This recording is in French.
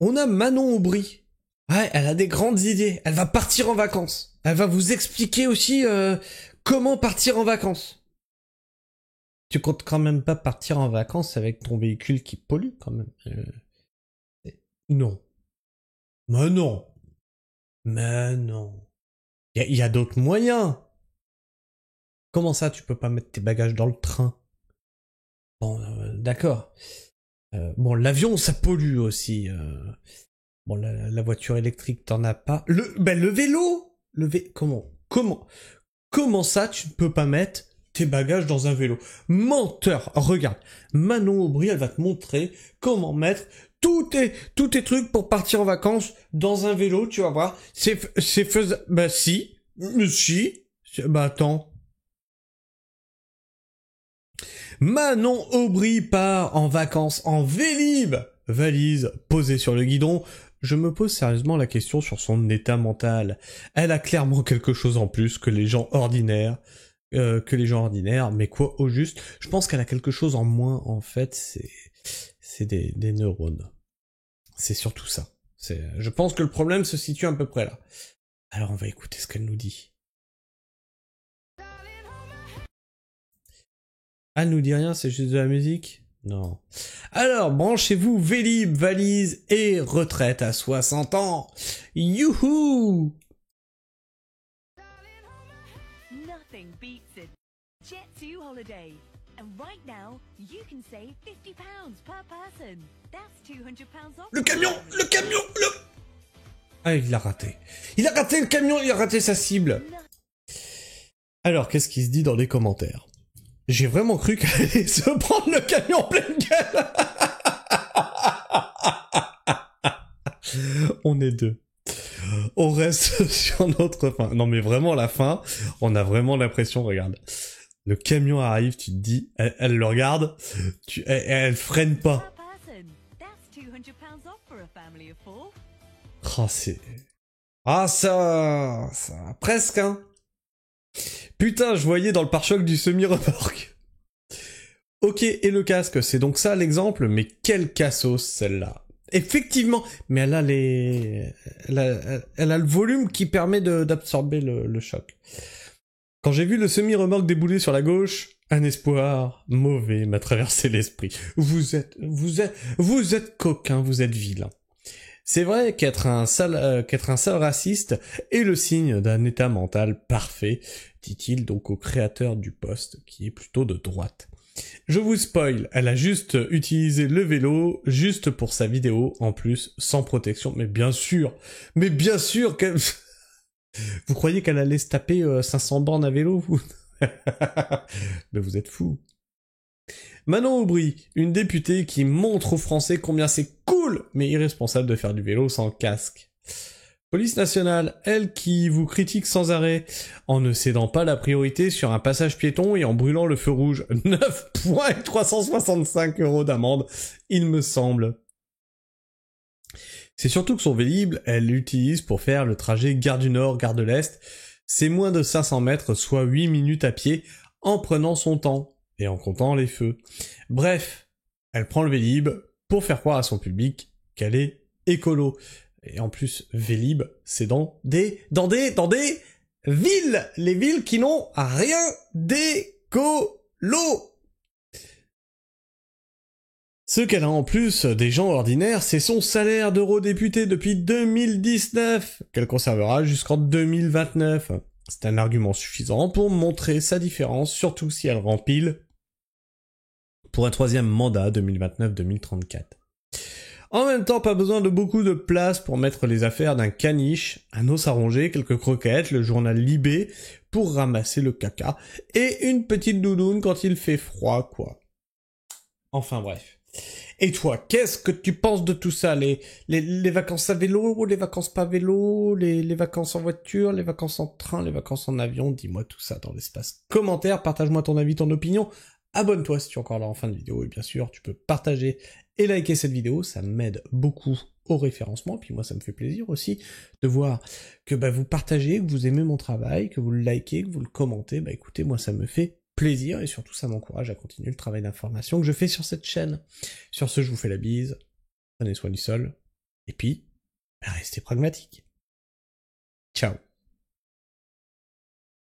On a Manon Aubry. Ouais, elle a des grandes idées. Elle va partir en vacances. Elle va vous expliquer aussi comment partir en vacances. Tu comptes quand même pas partir en vacances avec ton véhicule qui pollue quand même. Non. Mais non. Mais non. Il y a d'autres moyens. Comment ça, tu peux pas mettre tes bagages dans le train? Bon, d'accord. Bon, l'avion, ça pollue aussi. Bon, la voiture électrique, t'en as pas. Le vélo. Comment ça, tu ne peux pas mettre tes bagages dans un vélo? Menteur. Regarde, Manon Aubry, elle va te montrer comment mettre tous tes trucs pour partir en vacances dans un vélo. Tu vas voir, c'est faisable. Bah si. Bah attends. Manon Aubry part en vacances en Vélib. Valise posée sur le guidon. Je me pose sérieusement la question sur son état mental. Elle a clairement quelque chose en plus que les gens ordinaires. Mais quoi au juste? Je pense qu'elle a quelque chose en moins, en fait, c'est des neurones. C'est surtout ça. Je pense que le problème se situe à peu près là. Alors on va écouter ce qu'elle nous dit. Elle nous dit rien, c'est juste de la musique? Non. Alors, branchez-vous, Vélib, valise et retraite à 60 ans. Youhou! Nothing beats a Jet2 holiday. And right now, you can save £50 per person. That's £200 off. Le camion! Ah, il l'a raté. Il a raté le camion, il a raté sa cible. Alors, qu'est-ce qui se dit dans les commentaires? J'ai vraiment cru qu'elle allait se prendre le camion en pleine gueule. On est deux. On reste sur notre fin. Non mais vraiment la fin, on a vraiment l'impression, regarde. Le camion arrive, tu te dis, elle le regarde, elle freine pas. Oh c'est... Ah ça presque hein. Putain, je voyais dans le pare-choc du semi-remorque. Ok, et le casque, c'est donc ça l'exemple, mais quelle cassos celle-là. Effectivement, mais elle a le volume qui permet d'absorber le choc. Quand j'ai vu le semi-remorque débouler sur la gauche, un espoir mauvais m'a traversé l'esprit. Vous êtes coquin, vous êtes vilain. C'est vrai qu'être un sale raciste est le signe d'un état mental parfait, dit-il donc au créateur du post, qui est plutôt de droite. Je vous spoil, elle a juste utilisé le vélo, juste pour sa vidéo, en plus, sans protection, mais bien sûr qu'elle... Vous croyez qu'elle allait se taper 500 bornes à vélo, vous? Mais vous êtes fous. Manon Aubry, une députée qui montre aux Français combien c'est cool, mais irresponsable de faire du vélo sans casque. Police nationale, elle qui vous critique sans arrêt, en ne cédant pas la priorité sur un passage piéton et en brûlant le feu rouge. 9 points et 365 € d'amende, il me semble. C'est surtout que son Vélib, elle l'utilise pour faire le trajet Gare du Nord, Gare de l'Est. C'est moins de 500 mètres, soit 8 minutes à pied, en prenant son temps et en comptant les feux. Bref, elle prend le Vélib pour faire croire à son public qu'elle est écolo. Et en plus, Vélib, c'est dans des villes, les villes qui n'ont rien d'écolo. Ce qu'elle a en plus des gens ordinaires, c'est son salaire d'eurodéputé depuis 2019, qu'elle conservera jusqu'en 2029. C'est un argument suffisant pour montrer sa différence, surtout si elle rempile pour un troisième mandat 2029-2034. En même temps, pas besoin de beaucoup de place pour mettre les affaires d'un caniche, un os à ronger, quelques croquettes, le journal Libé pour ramasser le caca, et une petite doudoune quand il fait froid, quoi. Enfin bref. Et toi, qu'est-ce que tu penses de tout ça? Les vacances à vélo, les vacances pas vélo, les vacances en voiture, les vacances en train, les vacances en avion? Dis-moi tout ça dans l'espace commentaire, partage-moi ton avis, ton opinion. Abonne-toi si tu es encore là en fin de vidéo, et bien sûr, tu peux partager et liker cette vidéo, ça m'aide beaucoup au référencement, puis moi ça me fait plaisir aussi de voir que vous partagez, que vous aimez mon travail, que vous le likez, que vous le commentez, écoutez, moi ça me fait plaisir, et surtout ça m'encourage à continuer le travail d'information que je fais sur cette chaîne. Sur ce, je vous fais la bise, prenez soin du sol, Et puis, restez pragmatique. Ciao.